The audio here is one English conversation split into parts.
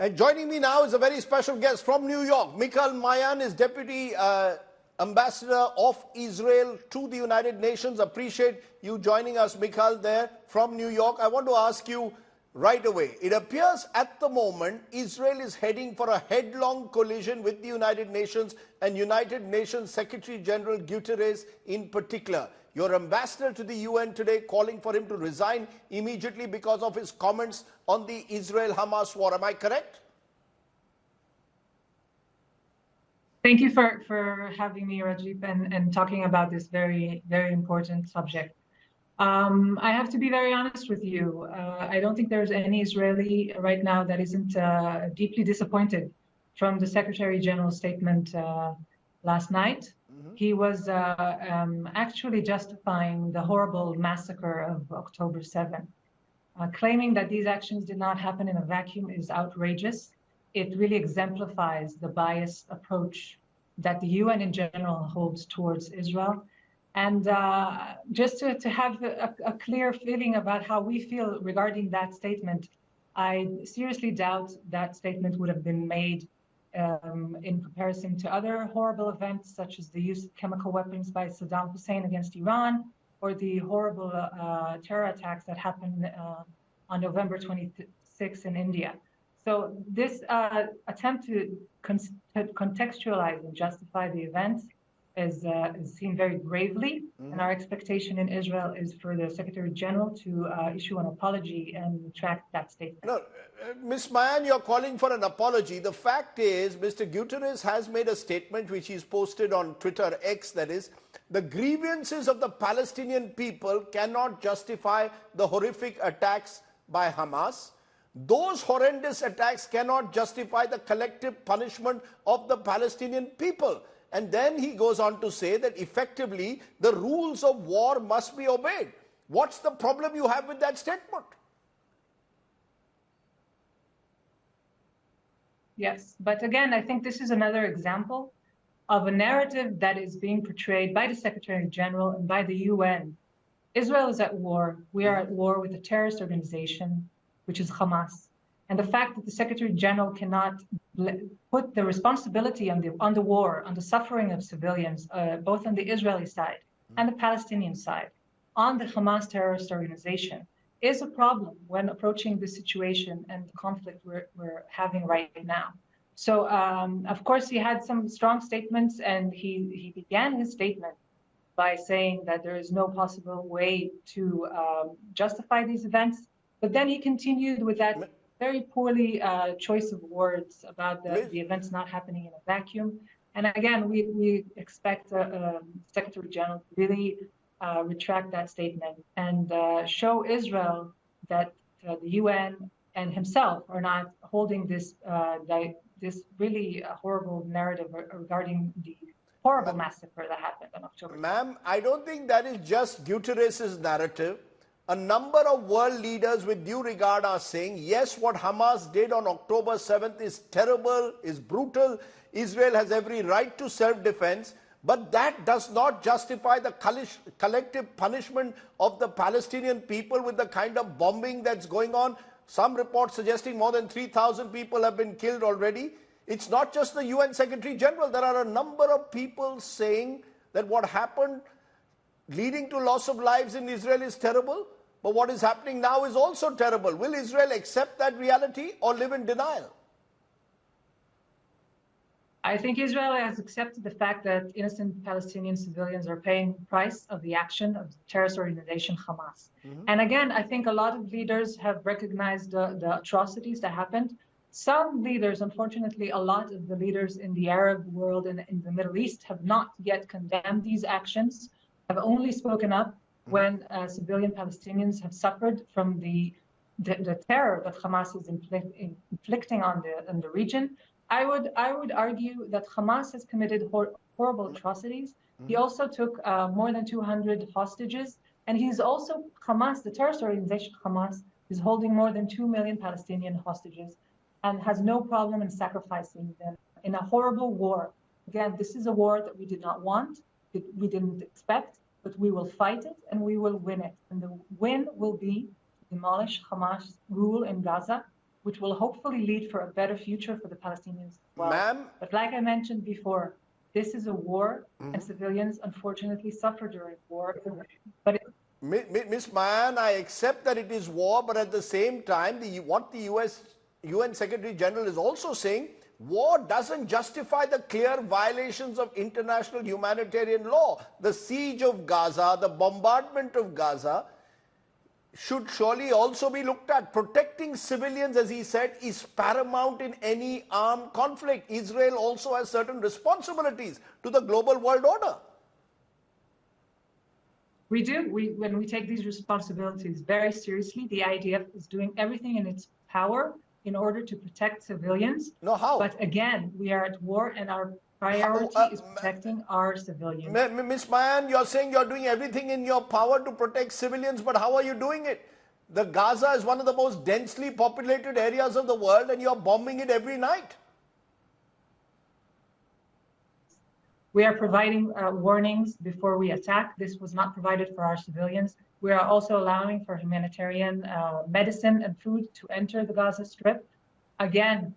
And joining me now is a very special guest from New York. Michal Maayan is Deputy Ambassador of Israel to the United Nations. Appreciate you joining us, Michal, there from New York. I want to ask you right away. It appears at the moment Israel is heading for a headlong collision with the United Nations and United Nations Secretary General Guterres in particular. Your ambassador to the UN today calling for him to resign immediately because of his comments on the Israel-Hamas war. Am I correct? Thank you for having me, Rajiv, and talking about this very, very important subject. I have to be very honest with you. I don't think there's any Israeli right now that isn't deeply disappointed from the Secretary General's statement last night. He was actually justifying the horrible massacre of October 7. Claiming that these actions did not happen in a vacuum is outrageous. It really exemplifies the biased approach that the UN in general holds towards Israel. And just to have a clear feeling about how we feel regarding that statement, I seriously doubt that statement would have been made in comparison to other horrible events, such as the use of chemical weapons by Saddam Hussein against Iran, or the horrible terror attacks that happened on November 26 in India. So this attempt to contextualize and justify the events is seen very gravely, and our expectation in Israel is for the Secretary General to issue an apology and retract that statement. No, Ms. Maayan, you're calling for an apology. The fact is, Mr. Guterres has made a statement which he's posted on Twitter, X that is, the grievances of the Palestinian people cannot justify the horrific attacks by Hamas. Those horrendous attacks cannot justify the collective punishment of the Palestinian people. And then he goes on to say that effectively the rules of war must be obeyed. What's the problem you have with that statement? Yes, but again, I think this is another example of a narrative that is being portrayed by the Secretary General and by the UN. Israel is at war. We are at war with a terrorist organization, which is Hamas. And the fact that the Secretary General cannot put the responsibility on the war, on the suffering of civilians, both on the Israeli side and the Palestinian side, on the Hamas terrorist organization, is a problem when approaching the situation and the conflict we're having right now. So, of course, he had some strong statements, and he began his statement by saying that there is no possible way to justify these events. But then he continued with that very poorly choice of words about the events not happening in a vacuum. And again, we expect Secretary General to really retract that statement and show Israel that the UN and himself are not holding this really horrible narrative regarding the horrible massacre that happened on October 7th. Ma'am, I don't think that is just Guterres' narrative. A number of world leaders with due regard are saying, yes, what Hamas did on October 7th is terrible, is brutal. Israel has every right to self-defense, but that does not justify the collective punishment of the Palestinian people with the kind of bombing that's going on. Some reports suggesting more than 3,000 people have been killed already. It's not just the UN Secretary General. There are a number of people saying that what happened leading to loss of lives in Israel is terrible, but what is happening now is also terrible. Will Israel accept that reality or live in denial? I think Israel has accepted the fact that innocent Palestinian civilians are paying the price of the action of the terrorist organization Hamas. And again, I think a lot of leaders have recognized the atrocities that happened. Some leaders, unfortunately, a lot of the leaders in the Arab world and in the Middle East have not yet condemned these actions, have only spoken up when civilian Palestinians have suffered from the terror that Hamas is inflicting on the region. I would argue that Hamas has committed horrible atrocities. He also took more than 200 hostages, and he's also Hamas, the terrorist organization Hamas, is holding more than 2 million Palestinian hostages and has no problem in sacrificing them in a horrible war. Again, this is a war that we did not want, that we didn't expect, but we will fight it and we will win it. And the win will be to demolish Hamas rule in Gaza which will hopefully lead for a better future for the Palestinians as well. Ma'am? But like I mentioned before, this is a war, and civilians unfortunately suffer during war. But Ms. Maayan, I accept that it is war, but at the same time, what the UN Secretary General is also saying, war doesn't justify the clear violations of international humanitarian law. The siege of Gaza, the bombardment of Gaza should surely also be looked at. Protecting civilians, as he said, is paramount in any armed conflict. Israel also has certain responsibilities to the global world order. we do. When we take these responsibilities very seriously, the IDF is doing everything in its power in order to protect civilians. No, how? But again, we are at war, and our priority is protecting our civilians. Ms. Maayan, you're saying you're doing everything in your power to protect civilians, but how are you doing it? The Gaza is one of the most densely populated areas of the world, and you're bombing it every night. We are providing warnings before we attack. This was not provided for our civilians. We are also allowing for humanitarian medicine and food to enter the Gaza Strip. Again,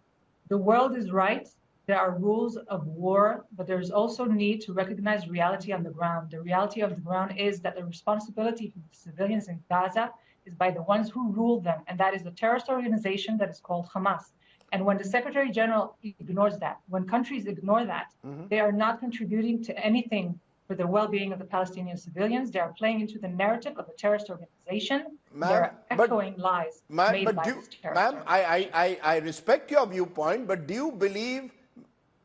the world is right. There are rules of war, but there's also need to recognize reality on the ground. The reality of the ground is that the responsibility for the civilians in Gaza is by the ones who rule them, and that is the terrorist organization that is called Hamas. And when the Secretary General ignores that, when countries ignore that, they are not contributing to anything for the well-being of the Palestinian civilians. They are playing into the narrative of a terrorist organization. They're echoing lies made by this terrorist organization. I respect your viewpoint, but do you believe,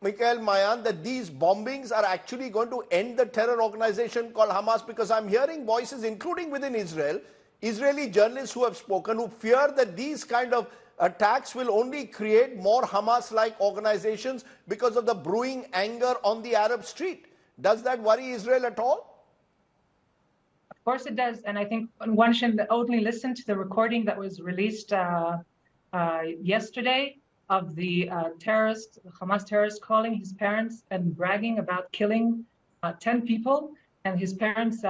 Michal, Maayan, that these bombings are actually going to end the terror organization called Hamas? Because I'm hearing voices, including within Israel, Israeli journalists who have spoken, who fear that these kind of attacks will only create more Hamas-like organizations because of the brewing anger on the Arab street. Does that worry Israel at all? Of course it does. And I think one should only listen to the recording that was released yesterday of the Hamas terrorist calling his parents and bragging about killing 10 people, and his parents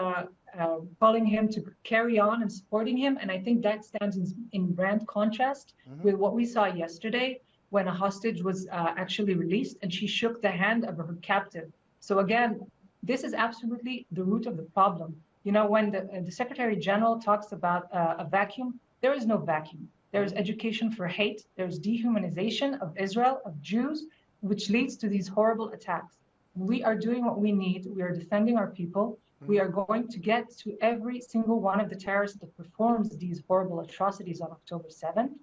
calling him to carry on and supporting him. And I think that stands in grand contrast with what we saw yesterday when a hostage was actually released and she shook the hand of her captive. So again, this is absolutely the root of the problem. You know, when the Secretary General talks about a vacuum, there is no vacuum. There is education for hate. There's dehumanization of Israel, of Jews, which leads to these horrible attacks. We are doing what we need. We are defending our people. We are going to get to every single one of the terrorists that performs these horrible atrocities on October 7th.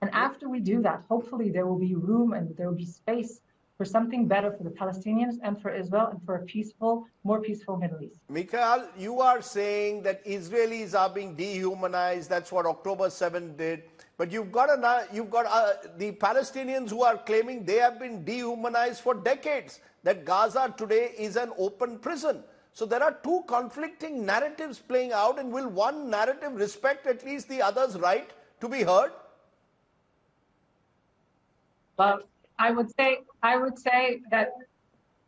And after we do that, hopefully there will be room and there will be space for something better for the Palestinians and for Israel and for a peaceful, more peaceful Middle East. Michal, you are saying that Israelis are being dehumanized. That's what October 7th did. But you've got the Palestinians who are claiming they have been dehumanized for decades, that Gaza today is an open prison. So there are two conflicting narratives playing out, and will one narrative respect at least the other's right to be heard? Well, I would say that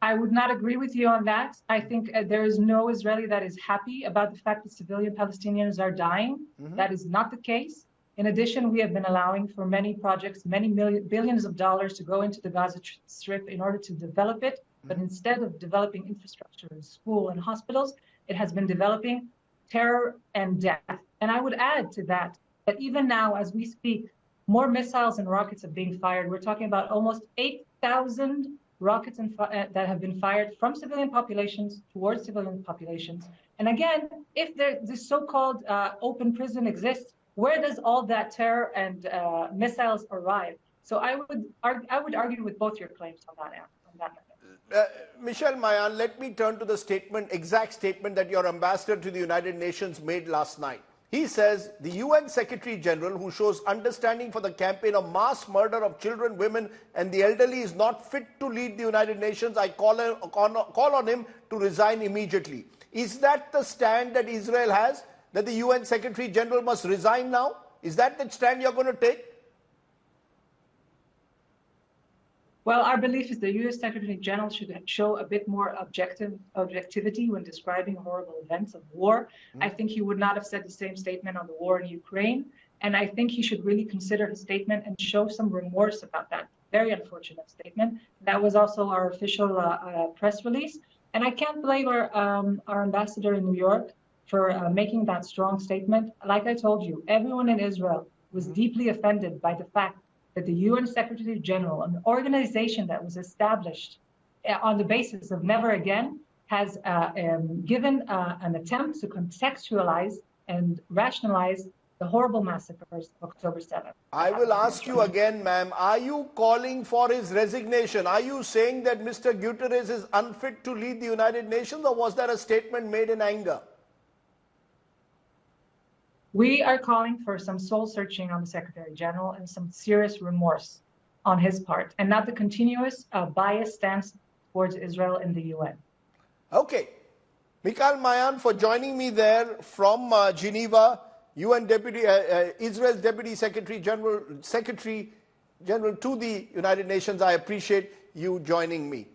I would not agree with you on that. I think there is no Israeli that is happy about the fact that civilian Palestinians are dying. That is not the case. In addition, we have been allowing for many projects, billions of dollars to go into the Gaza Strip in order to develop it. But instead of developing infrastructure in school and hospitals, it has been developing terror and death. And I would add to that, that even now, as we speak, more missiles and rockets are being fired. We're talking about almost 8,000 rockets that have been fired from civilian populations towards civilian populations. And again, if this so-called open prison exists, where does all that terror and missiles arrive? So I would argue with both your claims on that matter. Michal, Maayan, let me turn to the exact statement that your ambassador to the United Nations made last night. He says the UN Secretary General, who shows understanding for the campaign of mass murder of children, women and the elderly, is not fit to lead the United Nations. I call on him to resign immediately. Is that the stand that Israel has, that the UN Secretary General must resign now? Is that the stand you're going to take? Well, our belief is the U.S. Secretary General should show a bit more objectivity when describing horrible events of war. I think he would not have said the same statement on the war in Ukraine. And I think he should really consider his statement and show some remorse about that very unfortunate statement. That was also our official press release. And I can't blame our ambassador in New York for making that strong statement. Like I told you, everyone in Israel was deeply offended by the fact that the UN Secretary General, an organization that was established on the basis of never again, has given an attempt to contextualize and rationalize the horrible massacres of October 7th. I will ask you again, ma'am, are you calling for his resignation? Are you saying that Mr. Guterres is unfit to lead the United Nations, or was that a statement made in anger? We are calling for some soul searching on the Secretary General and some serious remorse on his part, and not the continuous biased stance towards Israel in the UN. Okay. Michal, Maayan, for joining me there from Geneva, UN Deputy, Israel's Deputy Secretary General to the United Nations. I appreciate you joining me.